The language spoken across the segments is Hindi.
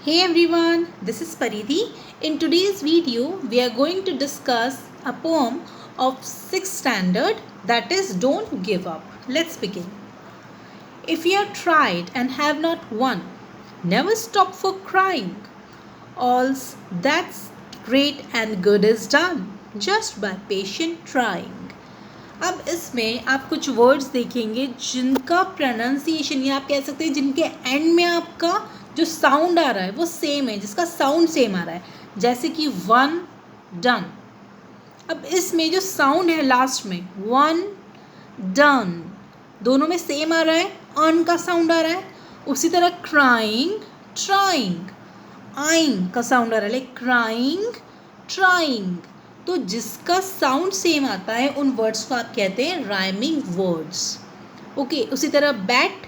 Hey everyone, this is Paridhi. In today's video, we are going to discuss a poem of 6th standard, that is Don't Give Up. Let's begin. If you have tried and have not won, never stop for crying. All's that's great and good is done just by patient trying. अब इसमें आप कुछ वर्ड्स देखेंगे जिनका प्रोनाउंसिएशन या आप कह सकते हैं जिनके एंड में आपका जो साउंड आ रहा है वो सेम है, जिसका साउंड सेम आ रहा है, जैसे कि वन डन. अब इसमें जो साउंड है लास्ट में वन डन, दोनों में सेम आ रहा है, अन का साउंड आ रहा है. उसी तरह क्राइंग ट्राइंग, आइंग का साउंड आ रहा है, लाइक क्राइंग ट्राइंग. तो जिसका साउंड सेम आता है उन वर्ड्स को आप कहते हैं राइमिंग वर्ड्स. ओके, उसी तरह बैट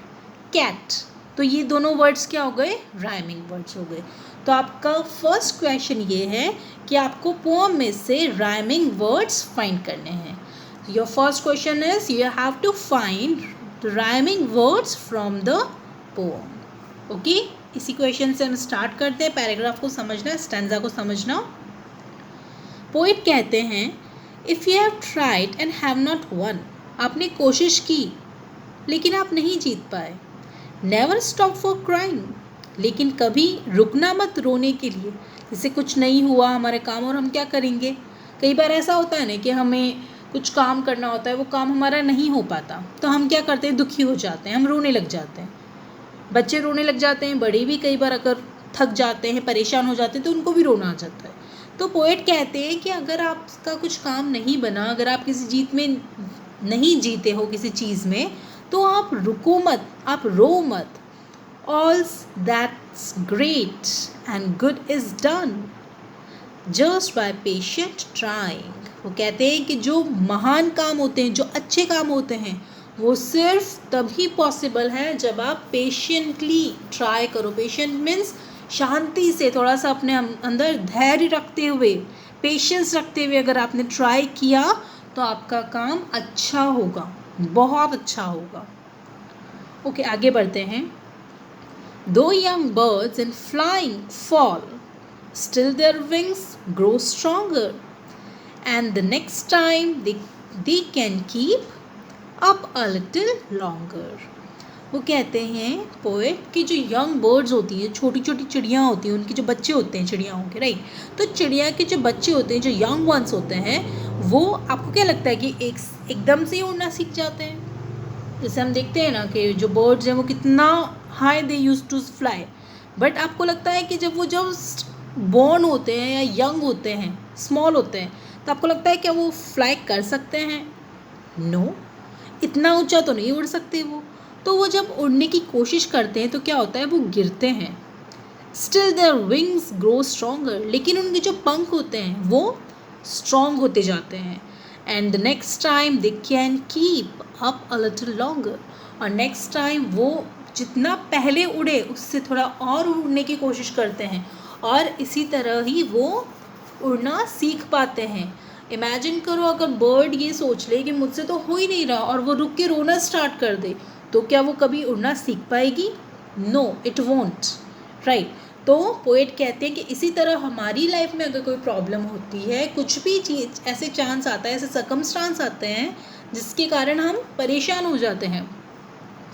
कैट, तो ये दोनों वर्ड्स क्या हो गए, राइमिंग वर्ड्स हो गए. तो आपका फर्स्ट क्वेश्चन ये है कि आपको पोएम में से राइमिंग वर्ड्स फाइंड करने हैं. Your first question is you have to find the rhyming words from the poem. Okay, इसी क्वेश्चन से हम स्टार्ट करते हैं. पैराग्राफ को समझना, स्टैंजा को समझना. पोइट कहते हैं if you have tried and have not one, आपने कोशिश की लेकिन आप नहीं जीत पाए. नेवर स्टॉप फॉर क्राइंग, लेकिन कभी रुकना मत रोने के लिए. जैसे कुछ नहीं हुआ हमारे काम और हम क्या करेंगे, कई बार ऐसा होता है ना कि हमें कुछ काम करना होता है, वो काम हमारा नहीं हो पाता, तो हम क्या करते हैं, दुखी हो जाते हैं, हम रोने लग जाते हैं. बच्चे रोने लग जाते हैं, बड़े भी कई बार अगर थक जाते हैं, परेशान हो जाते हैं, तो उनको भी रोना आ जाता है. तो पोएट कहते हैं कि अगर आपका कुछ काम नहीं बना, अगर आप किसी जीत में नहीं जीते हो किसी चीज़ में, तो आप रुको मत, आप रो मत. All's that's great and good is done just by patient trying. वो कहते हैं कि जो महान काम होते हैं, जो अच्छे काम होते हैं, वो सिर्फ तभी पॉसिबल है जब आप पेशेंटली ट्राई करो. पेशेंट मीन्स शांति से, थोड़ा सा अपने अंदर धैर्य रखते हुए, पेशेंस रखते हुए अगर आपने ट्राई किया तो आपका काम अच्छा होगा, बहुत अच्छा होगा. ओके, आगे बढ़ते हैं. दो young birds in flying fall, still their wings grow stronger and the next time they can keep up a little longer. वो कहते हैं पोएट कि जो यंग बर्ड्स होती हैं, छोटी छोटी चिड़ियाँ होती हैं, उनके जो बच्चे होते हैं चिड़ियाओं के, राइट, तो चिड़िया के जो बच्चे होते हैं, जो यंग वंस होते हैं, वो आपको क्या लगता है कि एकदम से ही उड़ना सीख जाते हैं. जैसे हम देखते हैं ना कि जो बर्ड्स हैं वो कितना high they use to fly, but आपको लगता है कि जब बॉर्न होते हैं या यंग होते हैं, स्मॉल होते हैं, तो आपको लगता है क्या वो फ्लाई कर सकते हैं? नो, इतना ऊंचा तो नहीं उड़ सकते वो. तो वो जब उड़ने की कोशिश करते हैं तो क्या होता है, वो गिरते हैं. Still their wings grow stronger, लेकिन उनके जो पंख होते हैं वो स्ट्रॉन्ग होते जाते हैं. And the next time they can keep up a little longer, और नेक्स्ट टाइम वो जितना पहले उड़े उससे थोड़ा और उड़ने की कोशिश करते हैं, और इसी तरह ही वो उड़ना सीख पाते हैं. इमेजिन करो अगर बर्ड ये सोच ले कि मुझसे तो हो ही नहीं रहा और वो रुक के रोना स्टार्ट कर दे, तो क्या वो कभी उड़ना सीख पाएगी? No, it won't, right. तो पोएट कहते हैं कि इसी तरह हमारी लाइफ में अगर कोई प्रॉब्लम होती है, कुछ भी चीज़ ऐसे चांस आता है, ऐसे सर्कमस्टांस आते हैं जिसके कारण हम परेशान हो जाते हैं,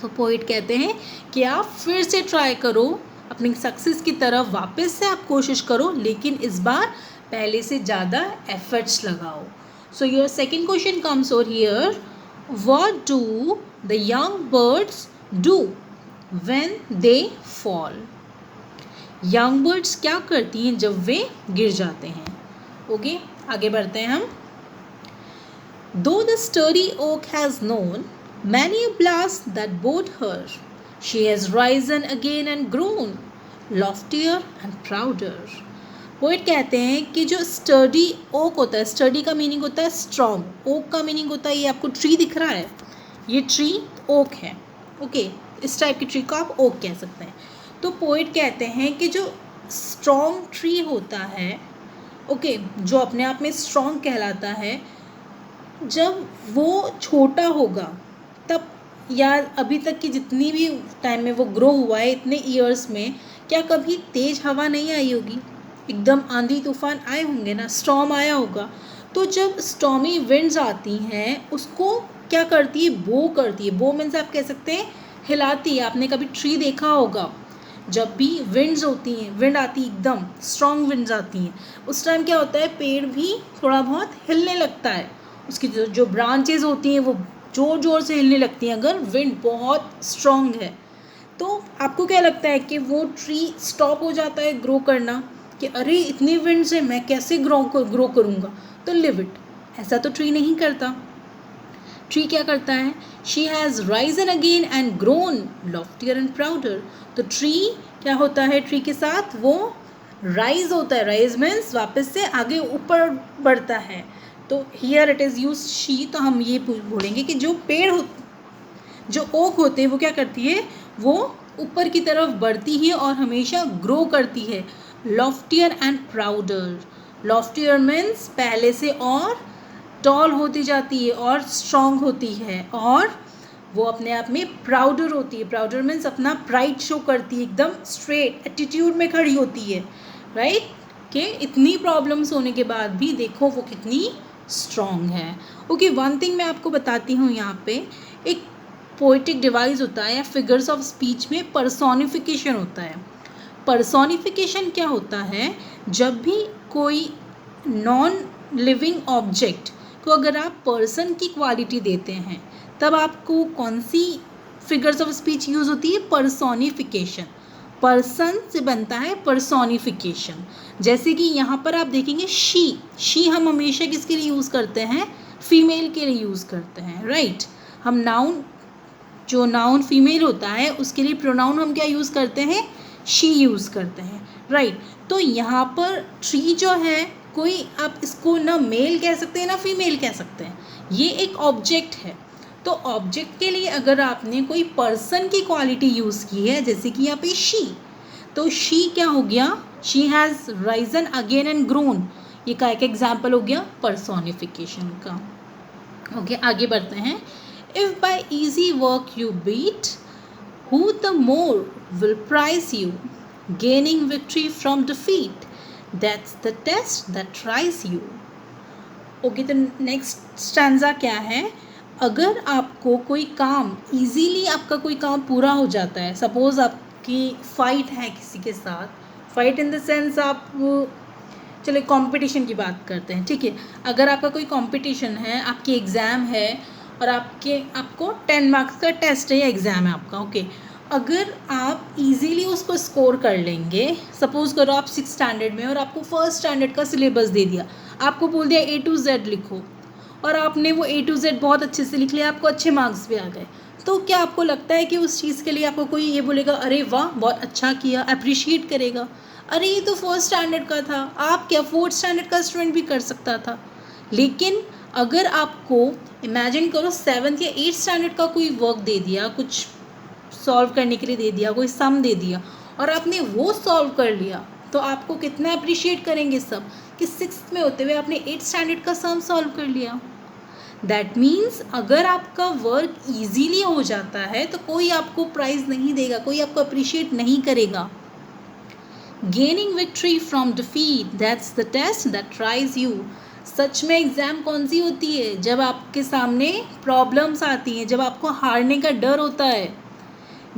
तो पोएट कहते हैं कि आप फिर से ट्राई करो, अपनी सक्सेस की तरफ वापस से आप कोशिश करो, लेकिन इस बार पहले से ज़्यादा एफर्ट्स लगाओ. So your second question comes over here, what do the young birds do when they fall. young birds क्या करती हैं जब वे गिर जाते हैं. ओके, आगे बढ़ते हैं हम. Though the sturdy oak has known many a blast that bowed her, she has risen again and grown loftier and prouder. Poet कहते हैं कि जो स्टर्डी ओक होता है, स्टर्डी का मीनिंग होता है स्ट्रॉन्ग, ओक का मीनिंग होता है, ये आपको ट्री दिख रहा है, ये ट्री ओक है. ओके, इस टाइप की ट्री को आप ओक कह सकते हैं. तो पोएट कहते हैं कि जो स्ट्रॉन्ग ट्री होता है, ओके, जो अपने आप में स्ट्रॉन्ग कहलाता है, जब वो छोटा होगा तब या अभी तक की जितनी भी टाइम में वो ग्रो हुआ है, इतने ईयर्स में, क्या कभी तेज़ हवा नहीं आई होगी? एकदम आंधी तूफान आए होंगे ना, स्टॉर्म आया होगा। तो जब स्टॉर्मी विंड्स आती हैं, उसको क्या करती है? बो करती है। बो मीन्स आप कह सकते हैं हिलाती है। आपने कभी ट्री देखा होगा, जब भी विंड्स होती हैं, विंड आती है, एकदम स्ट्रॉन्ग विंड्स आती हैं, उस टाइम क्या होता है? पेड़ भी थोड़ा बहुत हिलने लगता है। उसकी जो ब्रांचेज होती हैं वो ज़ोर ज़ोर से हिलने लगती हैं अगर विंड बहुत स्ट्रॉन्ग है। तो आपको क्या लगता है कि वो ट्री स्टॉप हो जाता है ग्रो करना, कि अरे इतनी विंड से मैं कैसे ग्रो करूँगा, तो लिव इट। ऐसा तो ट्री नहीं करता। ट्री क्या करता है? She has risen again and grown loftier and prouder. तो ट्री क्या होता है? ट्री के साथ वो राइज होता है। राइज मीन्स वापस से आगे ऊपर बढ़ता है। तो here it is use she. तो हम ये बोलेंगे कि जो पेड़ जो ओक होते हैं वो क्या करती है? वो ऊपर की तरफ बढ़ती है और हमेशा ग्रो करती है। Loftier and prouder. Loftier means पहले से और टॉल होती जाती है और स्ट्रॉन्ग होती है, और वो अपने आप में प्राउडर होती है। प्राउडर मीन्स अपना प्राइड शो करती है, एकदम स्ट्रेट एटीट्यूड में खड़ी होती है, राइट? कि इतनी प्रॉब्लम्स होने के बाद भी देखो वो कितनी स्ट्रॉन्ग है। ओके, वन थिंग मैं आपको बताती हूँ, यहाँ पे एक पोएटिक डिवाइस होता है या फिगर्स ऑफ स्पीच में पर्सोनिफिकेशन होता है। पर्सोनिफिकेशन क्या होता है? जब भी कोई नॉन लिविंग ऑब्जेक्ट को अगर आप पर्सन की क्वालिटी देते हैं, तब आपको कौन सी फिगर्स ऑफ स्पीच यूज़ होती है? पर्सोनिफिकेशन। पर्सन से बनता है पर्सोनिफिकेशन। जैसे कि यहाँ पर आप देखेंगे शी हम हमेशा किसके लिए यूज़ करते हैं? फीमेल के लिए यूज़ करते हैं, राइट? हम नाउन, जो नाउन फीमेल होता है उसके लिए प्रोनाउन हम क्या यूज़ करते हैं? शी यूज़ करते हैं, राइट? तो यहाँ पर ट्री जो है, कोई आप इसको ना मेल कह सकते हैं ना फीमेल कह सकते हैं, ये एक ऑब्जेक्ट है। तो ऑब्जेक्ट के लिए अगर आपने कोई पर्सन की क्वालिटी यूज़ की है, जैसे कि यहाँ पे शी, तो शी क्या हो गया? She has risen again and grown. ये का एक एग्जाम्पल हो गया पर्सोनिफिकेशन का। ओके, आगे बढ़ते हैं। If by easy work you beat, who the more will prize you, gaining victory from defeat? That's the test that tries you. Okay, तो नेक्स्ट स्टैंजा क्या है? अगर आपको कोई काम इजीली, आपका कोई काम पूरा हो जाता है, सपोज आपकी फ़ाइट है किसी के साथ, फाइट इन द सेंस आप, चलिए कंपटीशन की बात करते हैं, ठीक है? अगर आपका कोई कंपटीशन है, आपकी एग्ज़ाम है और आपको 10 मार्क्स का टेस्ट है या एग्ज़ाम है आपका, ओके, अगर आप इजीली उसको स्कोर कर लेंगे, सपोज़ करो आप 6th स्टैंडर्ड में और आपको 1st स्टैंडर्ड का सिलेबस दे दिया, आपको बोल दिया A to Z लिखो, और आपने वो A to Z बहुत अच्छे से लिख लिया, आपको अच्छे मार्क्स भी आ गए, तो क्या आपको लगता है कि उस चीज़ के लिए आपको कोई ये बोलेगा अरे वाह बहुत अच्छा किया, अप्रिशिएट करेगा? अरे ये तो 1st स्टैंडर्ड का था, आप क्या 4th स्टैंडर्ड का स्टूडेंट भी कर सकता था। लेकिन अगर आपको इमेजिन करो 7th या 8th स्टैंडर्ड का कोई वर्क दे दिया, कुछ सॉल्व करने के लिए दे दिया, कोई सम दे दिया, और आपने वो सॉल्व कर लिया, तो आपको कितना अप्रिशिएट करेंगे सब, कि 6th में होते हुए आपने 8th स्टैंडर्ड का सम सॉल्व कर लिया। दैट मीन्स अगर आपका वर्क ईजीली हो जाता है तो कोई आपको प्राइज़ नहीं देगा, कोई आपको अप्रिशिएट नहीं करेगा। Gaining victory from defeat, that's the test that tries you. सच में एग्ज़ाम कौन सी होती है? जब आपके सामने प्रॉब्लम्स आती हैं, जब आपको हारने का डर होता है।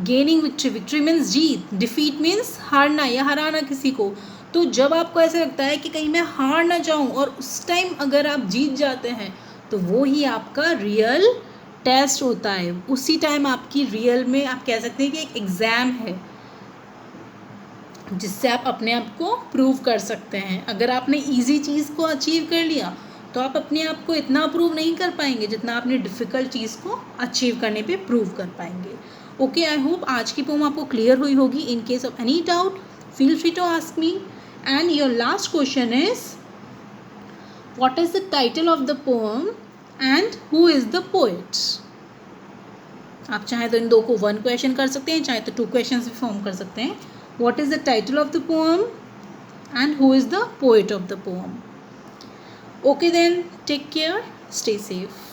गेनिंग विक्ट्री, विक्ट्री मीन्स जीत, डिफीट मीन्स हारना या हराना किसी को। तो जब आपको ऐसा लगता है कि कहीं मैं हार ना जाऊं, और उस टाइम अगर आप जीत जाते हैं, तो वो ही आपका रियल टेस्ट होता है। उसी टाइम आपकी रियल में आप कह सकते हैं कि एक एग्ज़ाम है, जिससे आप अपने आप को प्रूव कर सकते हैं। अगर आपने इजी चीज़ को अचीव कर लिया, तो आप अपने आप को इतना प्रूव नहीं कर पाएंगे जितना आपने डिफ़िकल्ट चीज़ को अचीव करने पे प्रूव कर पाएंगे। ओके, आई होप आज की पोम आपको क्लियर हुई होगी। In case of any doubt, feel free to ask me. And your last question is, what is the title of the poem and who is the poet? आप चाहे तो इन दो को 1 क्वेश्चन कर सकते हैं, चाहे तो 2 क्वेश्चन भी फॉर्म कर सकते हैं। What is the title of the poem and who is the poet of the poem? Okay then, take care, stay safe.